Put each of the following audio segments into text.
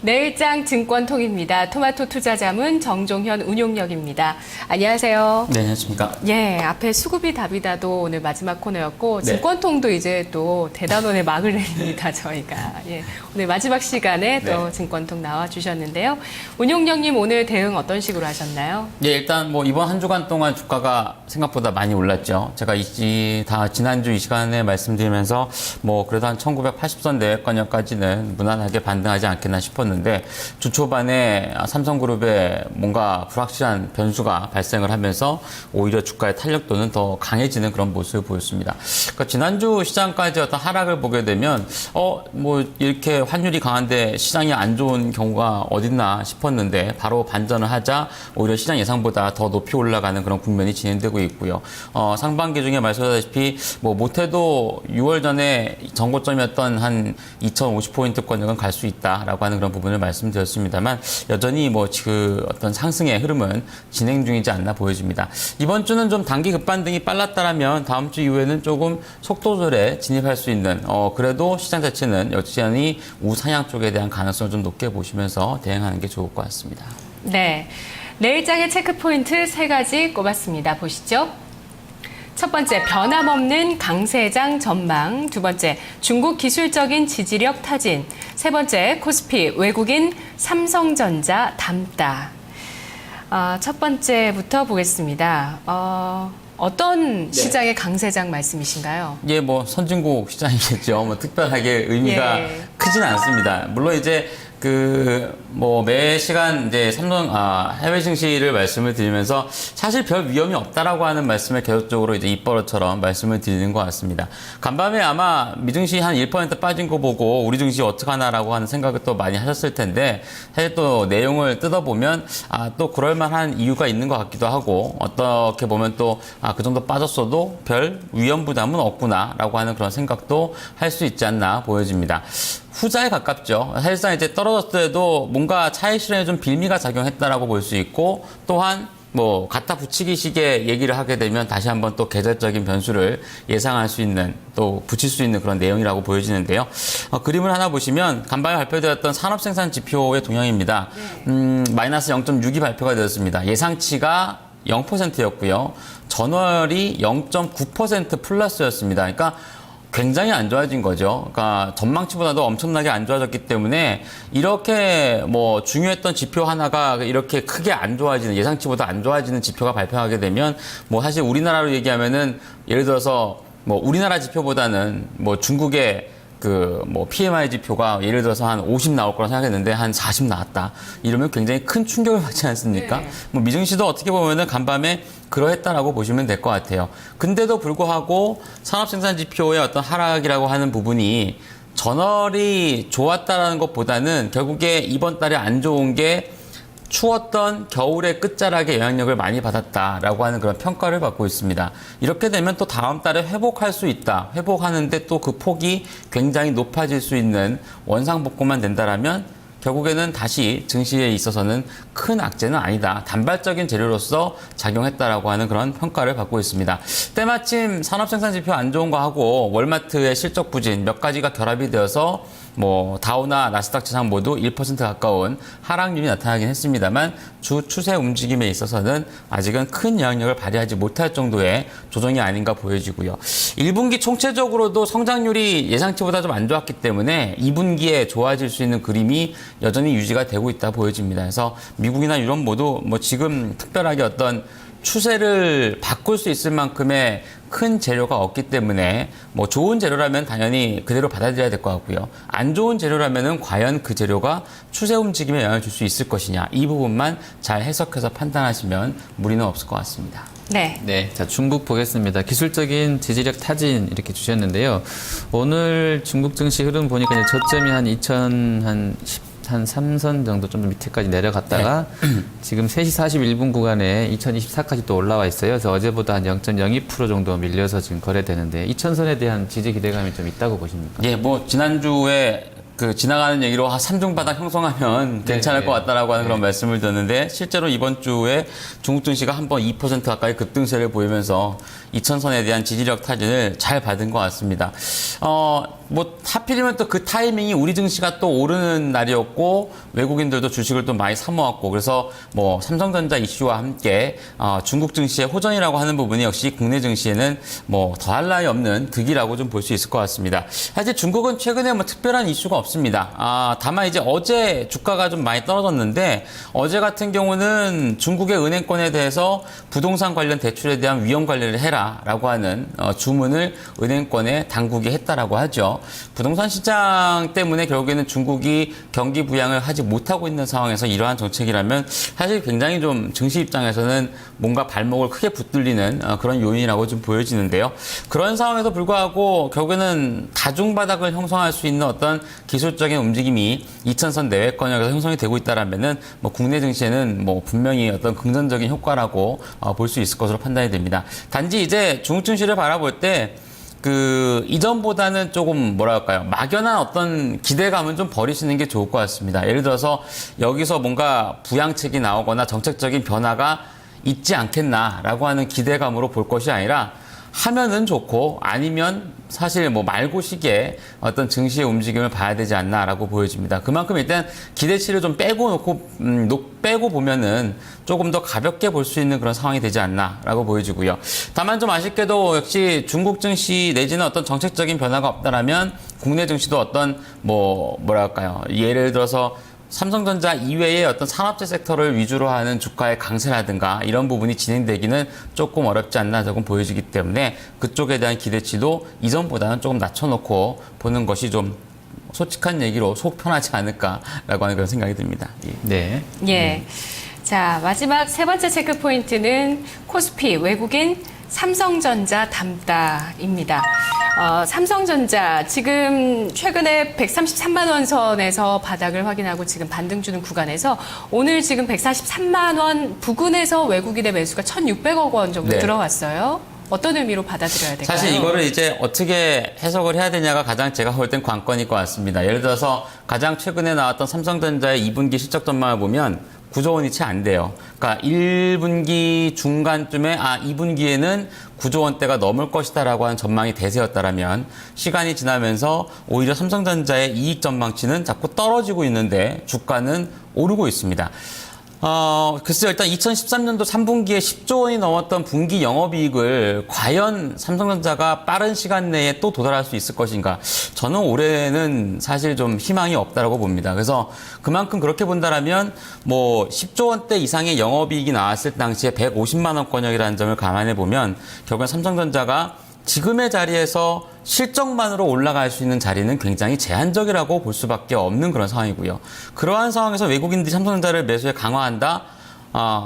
내일장 증권통입니다. 토마토 투자자문 정종현 운용력입니다. 안녕하세요. 네, 안녕하십니까. 예, 앞에 수급이 답이다도 오늘 마지막 코너였고 네. 증권통도 이제 또 대단원의 막을 냅니다. 저희가. 예, 오늘 마지막 시간에 또 네. 증권통 나와주셨는데요. 운용력님 오늘 대응 어떤 식으로 하셨나요? 예, 일단 뭐 이번 한 주간 동안 주가가 생각보다 많이 올랐죠. 제가 지난주 이 시간에 말씀드리면서 뭐 그래도 한 1980선 내외권역까지는 무난하게 반등하지 않겠나 싶었는데 주 초반에 삼성그룹에 뭔가 불확실한 변수가 발생을 하면서 오히려 주가의 탄력도는 더 강해지는 그런 모습을 보였습니다. 그러니까 지난주 시장까지 어떤 하락을 보게 되면 뭐 이렇게 환율이 강한데 시장이 안 좋은 경우가 어딨나 싶었는데 바로 반전을 하자 오히려 시장 예상보다 더 높이 올라가는 그런 국면이 진행되고 있고요. 상반기 중에 말씀하셨다시피 뭐 못해도 6월 전에 전고점이었던 한 2050포인트권역은 갈 수 있다라고 하는 그런 부분을 말씀드렸습니다만 여전히 뭐 그 어떤 상승의 흐름은 진행 중이지 않나 보여집니다. 이번 주는 좀 단기 급반등이 빨랐다라면 다음 주 이후에는 조금 속도 조절에 진입할 수 있는 그래도 시장 자체는 여전히 우상향 쪽에 대한 가능성을 좀 높게 보시면서 대응하는 게 좋을 것 같습니다. 네, 내일장의 체크포인트 3가지 꼽았습니다. 보시죠. 첫 번째, 변함없는 강세장 전망. 두 번째, 중국 기술적인 지지력 타진. 세 번째, 코스피 외국인 삼성전자 담다. 첫 번째부터 보겠습니다. 어떤 시장의 강세장 말씀이신가요? 예, 뭐 선진국 시장이겠죠. 뭐 특별하게 의미가 크지는 않습니다. 물론 이제 뭐 매 시간 이제 해외 증시를 말씀을 드리면서 사실 별 위험이 없다라고 하는 말씀을 계속적으로 이제 입버릇처럼 말씀을 드리는 것 같습니다. 간밤에 아마 미증시 한 1% 빠진 거 보고 우리 증시 어떡하나라고 하는 생각을 또 많이 하셨을 텐데 사실 또 내용을 뜯어보면 또 그럴만한 이유가 있는 것 같기도 하고 어떻게 보면 또 그 정도 빠졌어도 별 위험 부담은 없구나라고 하는 그런 생각도 할 수 있지 않나 보여집니다. 후자에 가깝죠. 사실상 이제 떨어졌을 때도 뭔가 차익 실현에 좀 빌미가 작용했다라고 볼 수 있고 또한 뭐 갖다 붙이기식의 얘기를 하게 되면 다시 한번 또 계절적인 변수를 예상할 수 있는 또 붙일 수 있는 그런 내용이라고 보여지는데요. 그림을 하나 보시면 간밤에 발표되었던 산업생산 지표의 동향입니다. 마이너스 0.6이 발표가 되었습니다. 예상치가 0%였고요. 전월이 0.9% 플러스였습니다. 그러니까 굉장히 안 좋아진 거죠. 그러니까 전망치보다도 엄청나게 안 좋아졌기 때문에 이렇게 뭐 중요했던 지표 하나가 이렇게 크게 안 좋아지는 예상치보다 안 좋아지는 지표가 발표하게 되면 뭐 사실 우리나라로 얘기하면은 예를 들어서 뭐 우리나라 지표보다는 뭐 중국의 뭐 PMI 지표가 예를 들어서 한 50 나올 거라 생각했는데 한 40 나왔다. 이러면 굉장히 큰 충격을 받지 않습니까? 네. 뭐 미증시도 어떻게 보면은 간밤에 그러했다라고 보시면 될 것 같아요. 근데도 불구하고 산업생산 지표의 어떤 하락이라고 하는 부분이 전월이 좋았다라는 것보다는 결국에 이번 달에 안 좋은 게 추웠던 겨울의 끝자락에 영향력을 많이 받았다라고 하는 그런 평가를 받고 있습니다. 이렇게 되면 또 다음 달에 회복할 수 있다. 회복하는데 또 그 폭이 굉장히 높아질 수 있는 원상복구만 된다라면 결국에는 다시 증시에 있어서는 큰 악재는 아니다. 단발적인 재료로서 작용했다라고 하는 그런 평가를 받고 있습니다. 때마침 산업생산 지표 안 좋은 거 하고 월마트의 실적 부진 몇 가지가 결합이 되어서 뭐 다우나 나스닥 지상 모두 1% 가까운 하락률이 나타나긴 했습니다만 주 추세 움직임에 있어서는 아직은 큰 영향력을 발휘하지 못할 정도의 조정이 아닌가 보여지고요. 1분기 총체적으로도 성장률이 예상치보다 좀 안 좋았기 때문에 2분기에 좋아질 수 있는 그림이 여전히 유지가 되고 있다 보여집니다. 그래서 미국이나 유럽 모두 뭐 지금 특별하게 어떤 추세를 바꿀 수 있을 만큼의 큰 재료가 없기 때문에 뭐 좋은 재료라면 당연히 그대로 받아들여야 될 것 같고요. 안 좋은 재료라면은 과연 그 재료가 추세 움직임에 영향을 줄 수 있을 것이냐 이 부분만 잘 해석해서 판단하시면 무리는 없을 것 같습니다. 네. 네, 자 중국 보겠습니다. 기술적인 지지력 타진 이렇게 주셨는데요. 오늘 중국 증시 흐름 보니까 이제 저점이 한 2010한 3선 정도 좀 밑에까지 내려갔다가 지금 3시 41분 구간에 2024까지 또 올라와 있어요. 그래서 어제보다 한 0.02% 정도 밀려서 지금 거래되는데 2000선에 대한 지지 기대감이 좀 있다고 보십니까? 예, 뭐 지난주에 지나가는 얘기로 한 3중 바닥 형성하면 괜찮을 것 같다라고 하는 그런 말씀을 드렸는데 실제로 이번 주에 중국 증시가 한번 2% 가까이 급등세를 보이면서 2000선에 대한 지지력 타진을 잘 받은 것 같습니다. 뭐 하필이면 또 그 타이밍이 우리 증시가 또 오르는 날이었고 외국인들도 주식을 또 많이 사 모았고 그래서 뭐 삼성전자 이슈와 함께 중국 증시의 호전이라고 하는 부분이 역시 국내 증시에는 뭐 더할 나위 없는 득이라고 좀 볼 수 있을 것 같습니다. 사실 중국은 최근에 뭐 특별한 이슈가 없습니다. 다만 이제 어제 주가가 좀 많이 떨어졌는데 어제 같은 경우는 중국의 은행권에 대해서 부동산 관련 대출에 대한 위험 관리를 해라라고 하는 주문을 은행권에 당국이 했다라고 하죠. 부동산 시장 때문에 결국에는 중국이 경기 부양을 하지 못하고 있는 상황에서 이러한 정책이라면 사실 굉장히 좀 증시 입장에서는 뭔가 발목을 크게 붙들리는 그런 요인이라고 좀 보여지는데요. 그런 상황에도 불구하고 결국에는 다중바닥을 형성할 수 있는 어떤 기술적인 움직임이 2000선 내외권역에서 형성이 되고 있다라면은 뭐 국내 증시에는 뭐 분명히 어떤 긍정적인 효과라고 볼 수 있을 것으로 판단이 됩니다. 단지 이제 중국 증시를 바라볼 때 이전보다는 조금 뭐랄까요, 막연한 어떤 기대감은 좀 버리시는 게 좋을 것 같습니다. 예를 들어서 여기서 뭔가 부양책이 나오거나 정책적인 변화가 있지 않겠나라고 하는 기대감으로 볼 것이 아니라 하면은 좋고 아니면 사실 뭐 말고식의 어떤 증시의 움직임을 봐야 되지 않나라고 보여집니다. 그만큼 일단 기대치를 좀 빼고 보면은 조금 더 가볍게 볼 수 있는 그런 상황이 되지 않나라고 보여지고요. 다만 좀 아쉽게도 역시 중국 증시 내지는 어떤 정책적인 변화가 없다라면 국내 증시도 어떤 뭐랄까요, 예를 들어서 삼성전자 이외의 어떤 산업재 섹터를 위주로 하는 주가의 강세라든가 이런 부분이 진행되기는 조금 어렵지 않나 조금 보여지기 때문에 그쪽에 대한 기대치도 이전보다는 조금 낮춰놓고 보는 것이 좀 솔직한 얘기로 속 편하지 않을까라고 하는 그런 생각이 듭니다. 예. 네. 예. 자, 마지막 세 번째 체크 포인트는 코스피 외국인 삼성전자 담다입니다. 삼성전자 지금 최근에 133만 원 선에서 바닥을 확인하고 지금 반등 주는 구간에서 오늘 지금 143만 원 부근에서 외국인의 매수가 1,600억 원 정도 네. 들어왔어요. 어떤 의미로 받아들여야 될까요? 사실 이거를 이제 어떻게 해석을 해야 되냐가 가장 제가 볼 땐 관건일 것 같습니다. 예를 들어서 가장 최근에 나왔던 삼성전자의 2분기 실적 전망을 보면 9조 원이 채 안 돼요. 그러니까 1분기 중간쯤에 2분기에는 9조 원대가 넘을 것이다라고 하는 전망이 대세였다라면 시간이 지나면서 오히려 삼성전자의 이익 전망치는 자꾸 떨어지고 있는데 주가는 오르고 있습니다. 글쎄요, 일단 2013년도 3분기에 10조 원이 넘었던 분기 영업이익을 과연 삼성전자가 빠른 시간 내에 또 도달할 수 있을 것인가? 저는 올해는 사실 좀 희망이 없다라고 봅니다. 그래서 그만큼 그렇게 본다라면 뭐 10조 원대 이상의 영업이익이 나왔을 당시에 150만 원권역이라는 점을 감안해 보면 결국엔 삼성전자가 지금의 자리에서 실적만으로 올라갈 수 있는 자리는 굉장히 제한적이라고 볼 수밖에 없는 그런 상황이고요. 그러한 상황에서 외국인들이 삼성전자를 매수에 강화한다?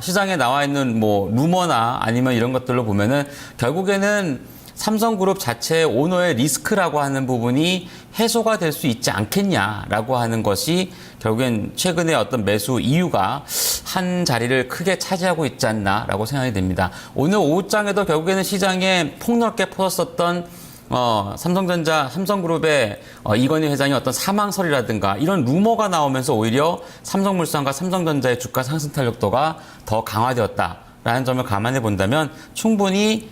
시장에 나와 있는 뭐 루머나 아니면 이런 것들로 보면은 결국에는 삼성그룹 자체의 오너의 리스크라고 하는 부분이 해소가 될 수 있지 않겠냐라고 하는 것이 결국엔 최근에 어떤 매수 이유가 한 자리를 크게 차지하고 있지 않나라고 생각이 됩니다. 오늘 오후장에도 결국에는 시장에 폭넓게 퍼졌었던 삼성그룹의 이건희 회장의 어떤 사망설이라든가 이런 루머가 나오면서 오히려 삼성물산과 삼성전자의 주가 상승 탄력도가 더 강화되었다라는 점을 감안해 본다면 충분히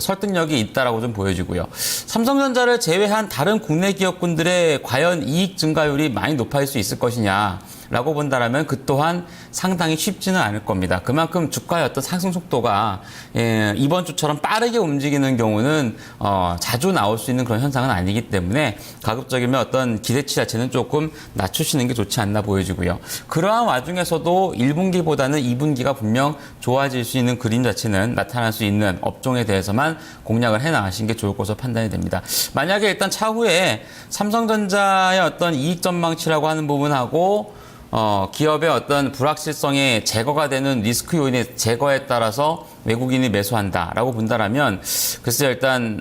설득력이 있다라고 좀 보여지고요. 삼성전자를 제외한 다른 국내 기업군들의 과연 이익 증가율이 많이 높아질 수 있을 것이냐라고 본다라면 그 또한 상당히 쉽지는 않을 겁니다. 그만큼 주가의 어떤 상승 속도가 이번 주처럼 빠르게 움직이는 경우는 자주 나올 수 있는 그런 현상은 아니기 때문에 가급적이면 어떤 기대치 자체는 조금 낮추시는 게 좋지 않나 보여지고요. 그러한 와중에서도 1분기보다는 2분기가 분명 좋아질 수 있는 그림 자체는 나타날 수 있는 업종에 대해서만 공략을 해나가시는 게 좋을 것으로 판단이 됩니다. 만약에 일단 차후에 삼성전자의 어떤 이익 전망치라고 하는 부분하고 기업의 어떤 불확실성의 제거가 되는 리스크 요인의 제거에 따라서 외국인이 매수한다라고 본다라면 글쎄요, 일단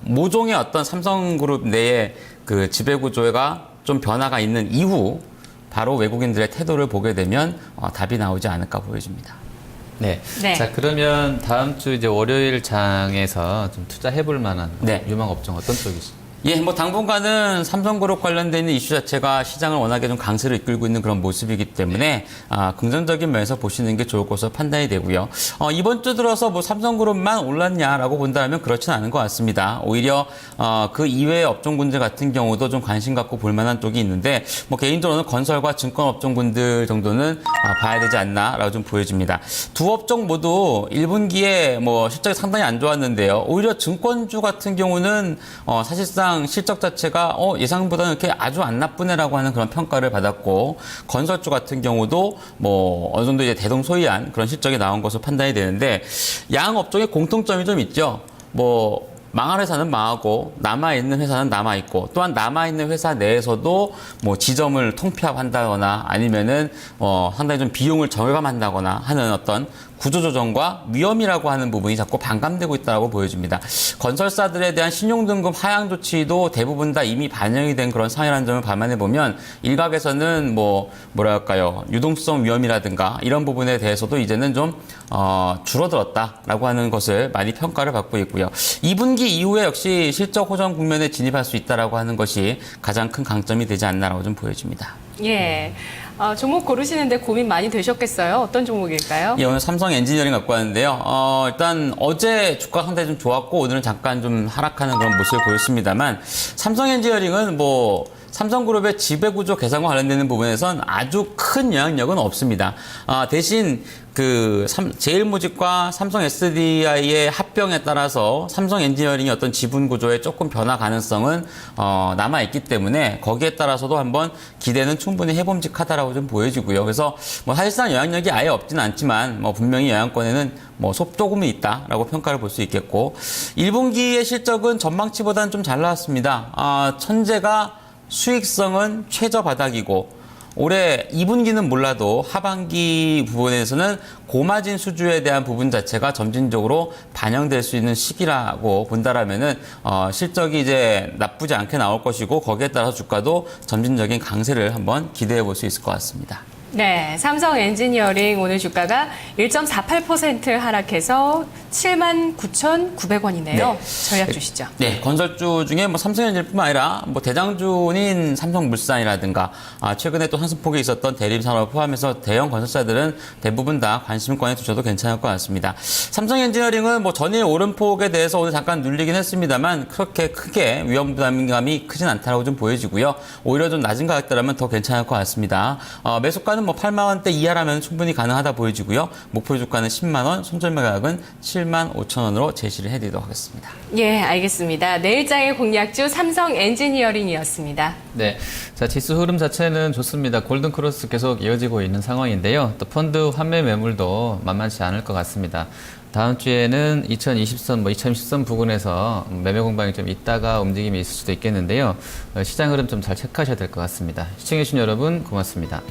모종의 어떤 삼성그룹 내의 그 지배구조가 좀 변화가 있는 이후 바로 외국인들의 태도를 보게 되면 답이 나오지 않을까 보여집니다. 네. 네. 자, 그러면 다음 주 이제 월요일 장에서 좀 투자해볼 만한 네. 유망 업종 어떤 쪽이시죠? 예, 뭐 당분간은 삼성그룹 관련돼 있는 이슈 자체가 시장을 워낙에 좀 강세로 이끌고 있는 그런 모습이기 때문에 긍정적인 면에서 보시는 게 좋을 것으로 판단이 되고요. 이번 주 들어서 뭐 삼성그룹만 올랐냐라고 본다면 그렇지는 않은 것 같습니다. 오히려 그 이외의 업종군들 같은 경우도 좀 관심 갖고 볼 만한 쪽이 있는데 뭐 개인적으로는 건설과 증권 업종군들 정도는 봐야 되지 않나라고 좀 보여집니다. 두 업종 모두 1분기에 뭐 실적이 상당히 안 좋았는데요. 오히려 증권주 같은 경우는 사실상 실적 자체가 예상보다는 이렇게 아주 안 나쁘네라고 하는 그런 평가를 받았고 건설주 같은 경우도 뭐 어느 정도 이제 대동소이한 그런 실적이 나온 것으로 판단이 되는데 양 업종의 공통점이 좀 있죠. 뭐 망할 회사는 망하고 남아있는 회사는 남아있고 또한 남아있는 회사 내에서도 뭐 지점을 통폐합한다거나 아니면은 상당히 좀 비용을 절감한다거나 하는 어떤 구조조정과 위험이라고 하는 부분이 자꾸 반감되고 있다고 보여집니다. 건설사들에 대한 신용등급 하향 조치도 대부분 다 이미 반영이 된 그런 상황이라는 점을 감안해 보면 일각에서는 뭐랄까요 유동성 위험이라든가 이런 부분에 대해서도 이제는 좀 줄어들었다라고 하는 것을 많이 평가를 받고 있고요. 2분기 이후에 역시 실적 호전 국면에 진입할 수 있다라고 하는 것이 가장 큰 강점이 되지 않나라고 좀 보여집니다. 예. 종목 고르시는데 고민 많이 되셨겠어요? 어떤 종목일까요? 예, 오늘 삼성 엔지니어링 갖고 왔는데요. 일단 어제 주가 상당히 좀 좋았고 오늘은 잠깐 좀 하락하는 그런 모습을 보였습니다.만 삼성 엔지니어링은 삼성그룹의 지배구조 개선과 관련되는 부분에선 아주 큰 영향력은 없습니다. 대신 제일모직과 삼성 SDI의 합병에 따라서 삼성 엔지니어링의 어떤 지분 구조에 조금 변화 가능성은 남아있기 때문에 거기에 따라서도 한번 기대는 충분히 해봄직하다라고 좀 보여지고요. 그래서 사실상 영향력이 아예 없지는 않지만 분명히 영향권에는 조금은 있다라고 평가를 볼 수 있겠고 1분기의 실적은 전망치보다는 좀 잘 나왔습니다. 천재가 수익성은 최저 바닥이고 올해 2분기는 몰라도 하반기 부분에서는 고마진 수주에 대한 부분 자체가 점진적으로 반영될 수 있는 시기라고 본다라면은 실적이 이제 나쁘지 않게 나올 것이고 거기에 따라서 주가도 점진적인 강세를 한번 기대해 볼 수 있을 것 같습니다. 네, 삼성 엔지니어링 오늘 주가가 1.48% 하락해서 79,900원이네요. 네. 전략 주시죠. 네, 건설주 중에 삼성엔지뿐만 아니라 대장주인 삼성물산이라든가 최근에 또 상승폭이 있었던 대림산업을 포함해서 대형 건설사들은 대부분 다 관심권에 두셔도 괜찮을 것 같습니다. 삼성엔지니어링은 전일 오름폭에 대해서 오늘 잠깐 눌리긴 했습니다만 그렇게 크게 위험 부담감이 크진 않다고 좀 보여지고요. 오히려 좀 낮은 가격대라면 더 괜찮을 것 같습니다. 매수가는 8만 원대 이하라면 충분히 가능하다 보여지고요. 목표 주가는 10만 원, 손절매 가격은 7만 5천 원으로 제시를 해드리도록 하겠습니다. 예, 알겠습니다. 내일장의 공략주 삼성 엔지니어링이었습니다. 네, 자 지수 흐름 자체는 좋습니다. 골든 크로스 계속 이어지고 있는 상황인데요. 또 펀드 환매 매물도 만만치 않을 것 같습니다. 다음 주에는 2020선, 2010선 부근에서 매매 공방이 좀 있다가 움직임이 있을 수도 있겠는데요. 시장 흐름 좀 잘 체크하셔야 될 것 같습니다. 시청해주신 여러분 고맙습니다.